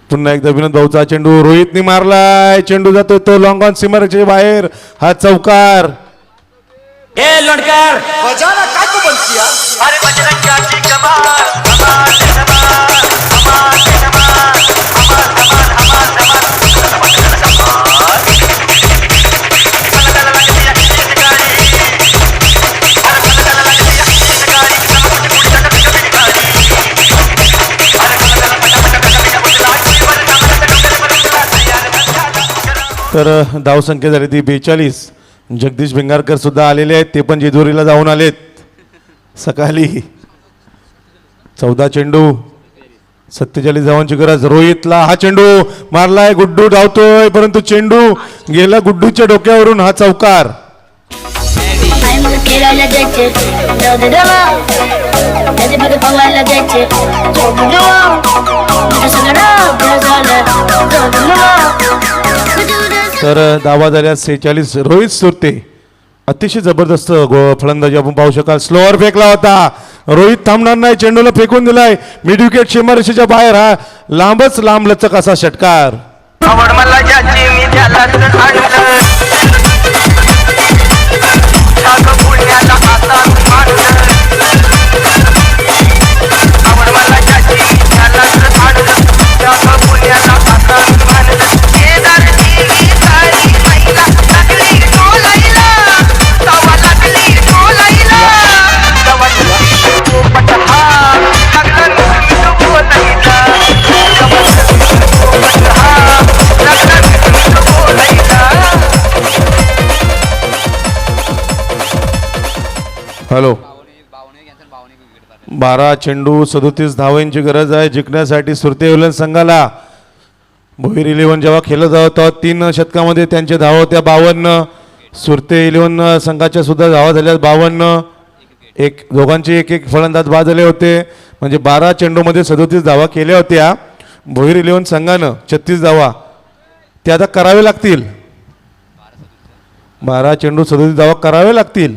पुन्हा एकदा विनोद भाऊचा चेंडू रोहितने मारलाय. चेंडू जातो तो लॉंग ऑन सीमारेषेच्या बाहेर. हा चौकार. ए लडकर बजाना काय तू बनती यार? अरे बजरंगाची कमाल कमाल कमाल कमाल कमाल कमाल तर धावसंख्या झाली ती 42. जगदीश भिंगारकर सुद्धा आलेले आहेत. ते पण जेजुरीला जाऊन आलेत सकाळी. 14 चेंडू 47 धावांची गरज. रोहितला हा चेंडू मारलाय. गुड्डू धावतोय परंतु चेंडू गेला गुड्डूच्या डोक्यावरून. हा चौकार. तर धावा झाल्या 46. रोहित सुरते अतिशय जबरदस्त फलंदाजी आपण पाहू शकाल. स्लोअर फेकला होता. रोहित थांबणार नाही. चेंडूला फेकून दिलाय मिड विकेट सीमारेषेच्या बाहेर. हा लांबच लांब लचक असा षटकार. आवड मला ज्याची मी त्यालाच आणलं सागं पुण्याला आता मानलं आवड मला ज्याची मी त्यालाच आणलं सागं पुण्याला आता मानलं शेजारची ही सारी महिला लागली डोलायला तवा लागली डोलायला तवा लागला मीठ बोलायला हॅलो 12 चेंडू 37 धावांची गरज आहे जिंकण्यासाठी सुरते इलेव्हन संघाला. भोईर इलेव्हन जेव्हा खेळत होतं 3 शतकामध्ये त्यांचे धावा होत्या 52. सुरते इलेव्हन संघाच्या सुद्धा धावा झाल्या 52. दोघांचे एक फलंदाज बाद झाले होते. म्हणजे 12 चेंडूमध्ये 37 धावा केल्या होत्या. भोईर इलेव्हन संघानं 36 धावा ते आता करावे लागतील. 12 चेंडू 37 धावा करावे लागतील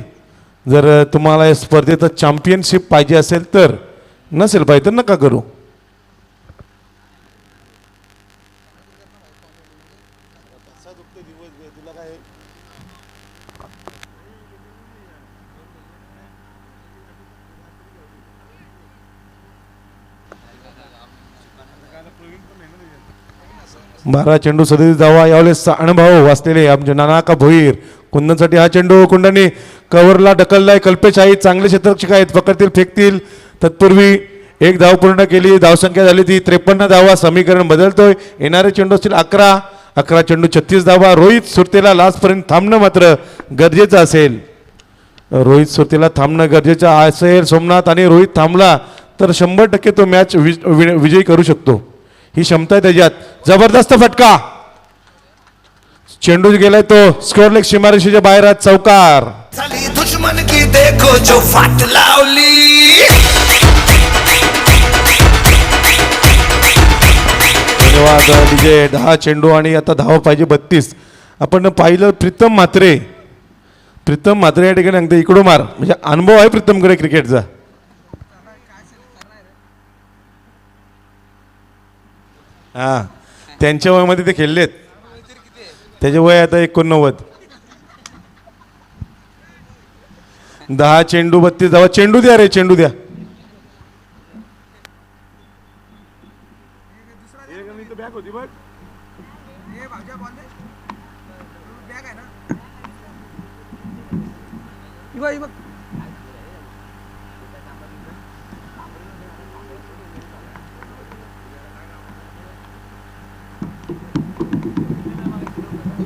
जर तुम्हाला या स्पर्धेत चॅम्पियनशिप पाहिजे असेल तर. नसेल पाहिजे तर नका करू. बारा चेंडू 37 धावा यावेळेस अनुभव असलेले आमचे नानाका भोईर. कुंदनसाठी हा चेंडू कुंडाने कव्हरला ढकललाय. कल्पेश आई चांगले क्षेत्ररक्षक आहेत, पकडतील फेकतील. तत्पूर्वी एक धाव पूर्ण केली. धावसंख्या झाली ती 53 धावा. समीकरण बदलतोय. येणारे चेंडू असतील 11 चेंडू 36 धावा. रोहित सुरतेला लास्टपर्यंत थांबणं मात्र गरजेचं असेल. रोहित सुरतेला थांबणं गरजेचं असेल सोमनाथ. आणि रोहित थांबला तर 100% तो मॅच विजयी करू शकतो. ही क्षमता आहे त्याच्यात. जबरदस्त फटका. चेंडू गेलाय तो स्कोर लेग सीमारेषेच्या बाहेर आज. चौकार. साली दुश्मन की देखो जो फाट लावली. धन्यवाद विजय. 10 चेंडू आणि आता धावा पाहिजे 32. आपण पाहिलं प्रीतम म्हात्रे या ठिकाणी सांगते इकडून मार. म्हणजे अनुभव आहे प्रीतमकडे क्रिकेटचा. हा त्यांच्या वयामध्ये ते खेळलेत. त्याचे वय आता 89. 10 चेंडू 32 धावा. चेंडू द्या रे चेंडू द्या.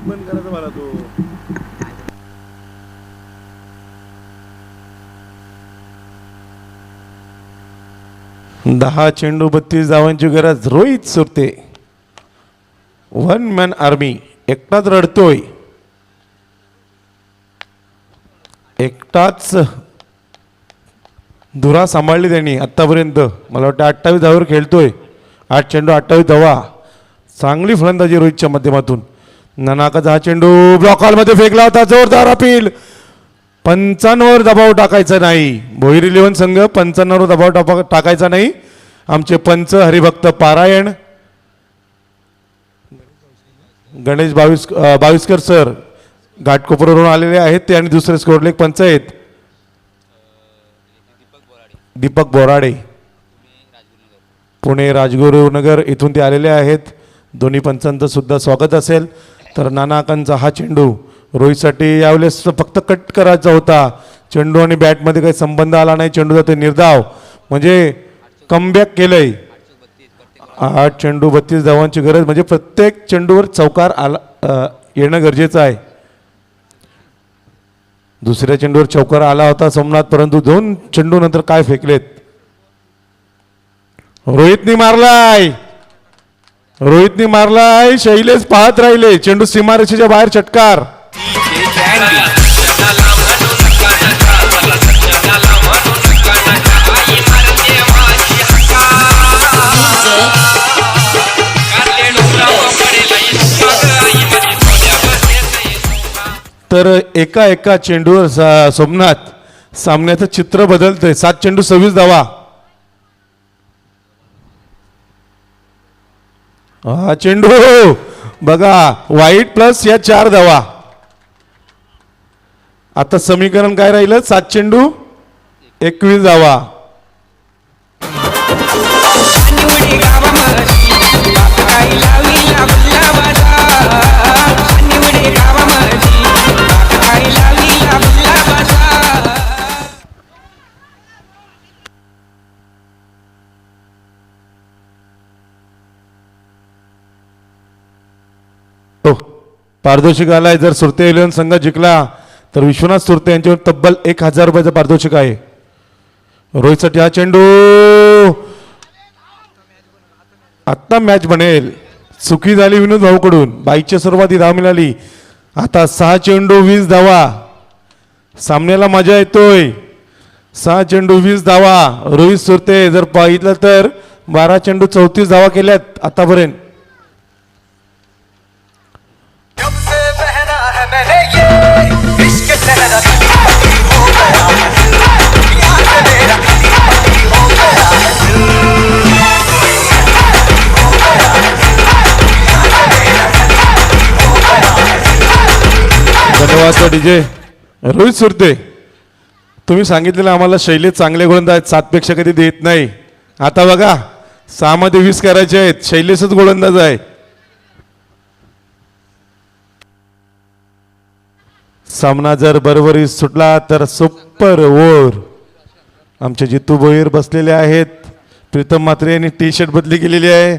बंद करायचं मला तू. 10 चेंडू 32 धावांची गरज. Rohit Surte 1 man army. एकटाच रडतोय. एकटाच धुरा सांभाळली त्यांनी आतापर्यंत. मला वाटतं 28 धावावर खेळतोय. 8 चेंडू 28 धावा. चांगली फलंदाजी रोहितच्या माध्यमातून. नानाकाचा हा चेंडू ब्लॉक हॉलमध्ये फेकला होता. जोरदार अपील. 55वर दबाव टाकायचा नाही. भोईर इलेव्हन संघ 55वर दबाव टाकायचा नाही. आमचे पंच हरिभक्त पारायण गणेश बाविस्कर सर घाटकोपरवरून आलेले आहेत ते. आणि दुसरे स्कोरलेग पंच आहेत दीपक बोराडे पुणे राजगुरुनगर इथून ते आलेले आहेत. दोन्ही पंचांचं सुद्धा स्वागत असेल. तर नानाकांचा हा चेंडू रोहितसाठी यावेळेस फक्त कट करायचा होता. चेंडू आणि बॅटमध्ये काही संबंध आला नाही. चेंडू जाते निर्धाव. म्हणजे कमबॅक केलंय. 8 चेंडू 32 धावांची गरज. म्हणजे प्रत्येक चेंडूवर चौकार आला येणं गरजेचं आहे. दुसऱ्या चेंडूवर चौकार आला होता सोमनाथ, परंतु 2 चेंडू नंतर काय फेकलेत. रोहितनी मारलाय. शैलेश पाहत राहिले. चेंडू सीमारेषेच्या बाहेर. चटकार. तर एका चेंडूवर सोमनाथ सामन्याचं चित्र बदलतंय. 7 चेंडू 26 धावा. हा चेंडू बघा वाईट प्लस या 4 धावा. आता समीकरण काय राहिलं. 7 चेंडू 21 धावा. पारदर्शक आलाय. जर सुरते इलेव्हन संघ जिंकला तर विश्वनाथ सुरते यांच्यावर तब्बल 1000 रुपयाचं पारितोषिक आहे. रोहितसाठी हा चेंडू आत्ता मॅच बनेल. चुकी झाली विनोद भाऊकडून. 22च्या सुरुवाती धाव मिळाली. आता 6 चेंडू 20 धावा. सामन्याला मजा येतोय. 6 चेंडू 20 धावा. रोहित सुरते जर पाहिलं तर 12 चेंडू 34 धावा केल्यात आतापर्यंत. जब से पहना है मैंने ये इश्क तेरा दीवानी हो गया है दिल, याद मेरा दीवानी हो गया है दिल, हो गया है दिल, याद मेरा दीवानी हो गया है दिल. धन्यवाद डीजे. रोहित सुरते, तुम्ही सांगितलेलं आम्हाला शैलीत चांगले गोलंदाज 7 पेक्षा कधी देत नाही. आता बघा 6 मध्ये 20 करायचे आहेत. शैलेशच गोलंदाज आहे. सामना जर बरोबरी सुटला तर सुपर ओव्हर. आमचे जितू भोईर बसलेले आहेत. प्रीतम म्हात्रे यांनी टी शर्ट बदली केलेली आहे.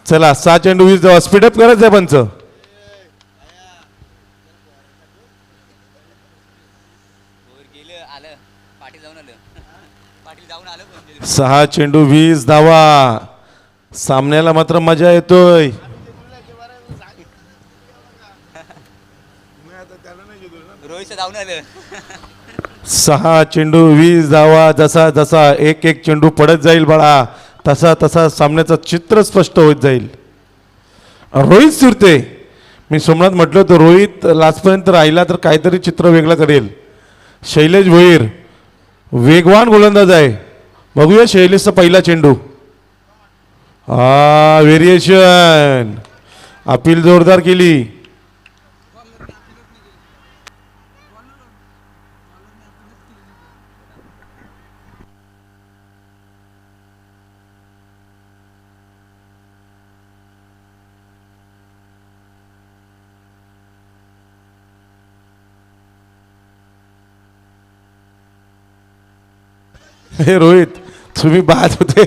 चला 6 चेंडू 20 धावा. स्पीडअप करायचं आहे पंच. आलं 6 चेंडू 20 धावा. सामन्याला मात्र मजा येतोय. रोहित जाऊन आलं 6 चेंडू 20 धावा. जसा जसा एक एक चेंडू पडत जाईल बाळा तसा तसा सामन्याचं चित्र स्पष्ट होत जाईल. रोहित सुरते, मी सोमनाथ म्हटलं होतं रोहित लास्टपर्यंत राहिला तर काहीतरी चित्र वेगळं करेल. शैलेश भोईर वेगवान गोलंदाज आहे. बघूया शैलेशचा पहिला चेंडू. व्हेरिएशन. अपील जोरदार केली. हे रोहित, तुम्ही बाद होते.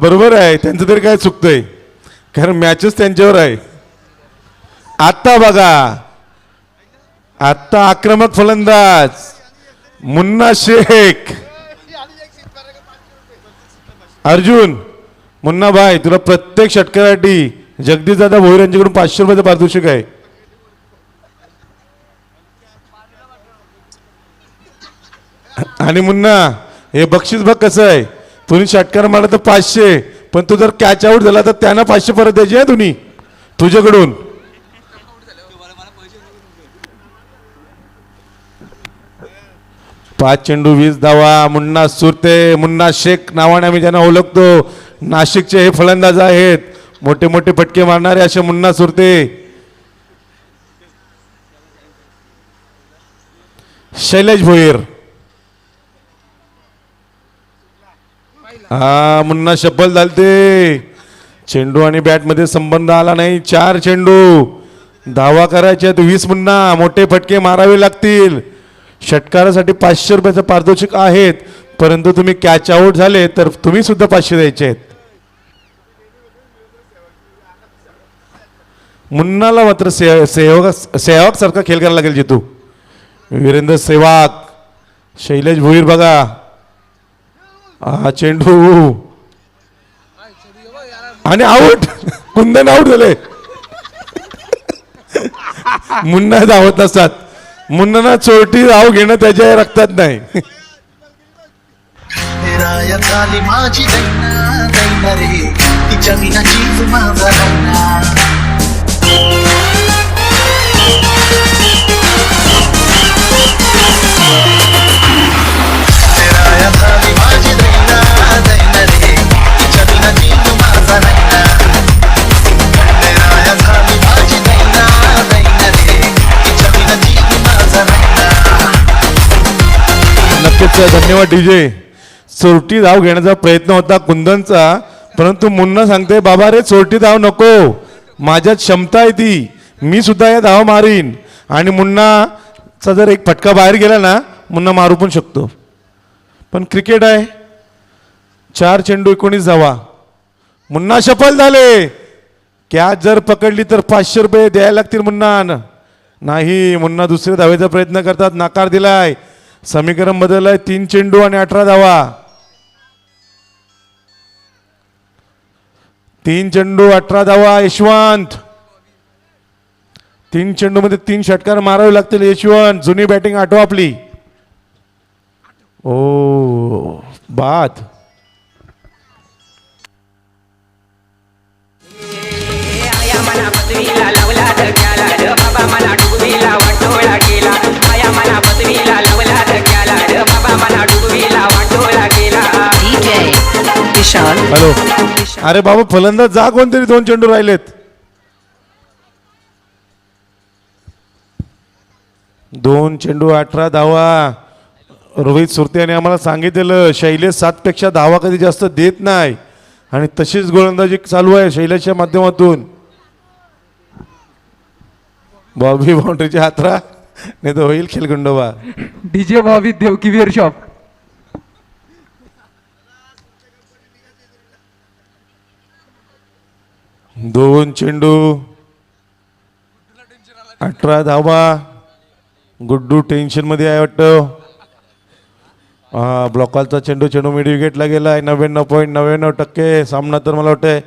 बरोबर आहे, त्यांचं तरी काय चुकतंय कारण मॅचच त्यांच्यावर आहे. आता बघा, आता आक्रमक फलंदाज मुन्ना शेख. अर्जुन, मुन्ना भाई, तुला प्रत्येक षटकासाठी जगदीश दादा भोईर यांच्याकडून 500 रुपयाचं पारितोषिक आहे. आणि मुन्ना, हे बक्षीस बघ कसं आहे. तुम्ही षटकार मारला तर 500, पण तू जर कॅच आउट झाला तर त्यांना 500 परत द्यायचे आहे तुम्ही तुझ्याकडून. पाच चेंडू 20 धावा. मुन्ना सुरते, मुन्ना शेख नावाने आम्ही ज्यांना ओळखतो, नाशिकचे हे फलंदाज आहेत. मोठे मोठे फटके मारणारे असे मुन्ना सुरते. शैलेश भोईर. मुन्ना शब्बल झालते. चेंडू आणि बॅट मध्ये संबंध आला नाही. 4 चेंडू धावा करायचे 20. मुन्ना, मोठे फटके मारावे लागतील. षटकारासाठी 500 रुपयाचं पारितोषिक आहेत, परंतु तुम्ही कॅच आउट झाले तर तुम्ही सुद्धा 500 द्यायचे आहेत. मुन्नाला मात्र सेवक सारखा खेळ करायला लागेल जितू. वीरेंद्र सेवाग, शैलेश भोईर बघा. चेंडू आणि आउट. कुंदन आउट झाले. मुन्ना धावत नसतात. मुन्ना चोरटी धाव घेणं त्याच्या रक्तात नाही. राया झाली माझी दैना दैना रे, तिच्या विना जीव माझा राहिना. राया झाली माझी दैना दैना रे, तिच्या विना जीव माझा राहिना. राया झाली माझी दैना दैना रे, तिच्या विना जीव माझा राहिना. नक्कीच धन्यवाद डीजे. चोरटी धाव घेण्याचा प्रयत्न होता कुंदनचा, परंतु मुन्ना सांगते बाबा रे चोरटी धाव नको, माझ्यात क्षमता आहे ती, मी सुद्धा या धाव मारीन. आणि मुन्नाचा जर एक फटका बाहेर गेला ना, मुन्ना मारू पण शकतो. पण क्रिकेट आहे. 4 चेंडू 19 धावा. मुन्ना सफल झाले. कॅच जर पकडली तर 500 रुपये द्यायला लागतील मुन्ना. नाही, मुन्ना दुसऱ्या धावेचा प्रयत्न करतात, नकार दिलाय. समीकरण बदललंय, 3 चेंडू आणि 18 धावा. 3 चेंडू 18 धावा. यशवंत 3 चेंडू मध्ये 3 षटकार मारावे लागतील. यशवंत जुनी बॅटिंग आठवा आपली. ओ बाद. आया मला पदवीला लावला धक्याला रे बाबा मला डुबवीला वाटोळा केला. आया मला पदवीला लावला धक्याला रे बाबा मला डुबवीला वाटोळा केला. हॅलो, अरे बाबा फलंदाज जा, कोणतरी 2 चेंडू राहिलेत. 2 चेंडू 18 धावा. रोहित सुरते यांनी आम्हाला सांगितलेलं शैलेश 7 पेक्षा धावा कधी जास्त देत नाही आणि तशीच गोलंदाजी चालू आहे शैलेशच्या माध्यमातून. बॉबी बाउंड्रीच्या हातरा नाही तर होईल खेलगुंडोबा. DJ Bobby Devki beer shop. 2 चेंडू 18 धावा. गुड्डू टेन्शन मध्ये आहे वाटतं. ब्लॉकॉलचा चेंडू मिड विकेटला गेलाय. 99.99% सामना तर मला वाटतंय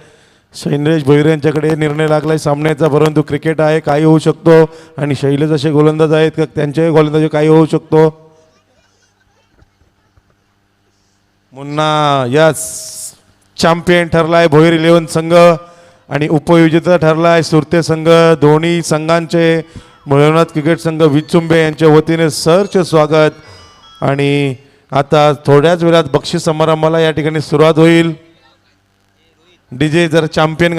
शैलेश भोईर यांच्याकडे निर्णय लागलाय सामन्याचा. परंतु क्रिकेट आहे, काही होऊ शकतो आणि शैलेश असे गोलंदाज आहेत का त्यांच्याही गोलंदाजी काही होऊ शकतो. मुन्ना यस चॅम्पियन ठरलाय भोईर 11 संघ आणि उपविजेता ठरलाय सुरते संघ. दोन्ही संघांचे भोलेनाथ क्रिकेट संघ विचुंबे यांच्या वतीने सरचे स्वागत. आणि आता थोड्याच वेळात बक्षीस समारंभाला या ठिकाणी सुरुवात होईल. डीजे जर चॅम्पियन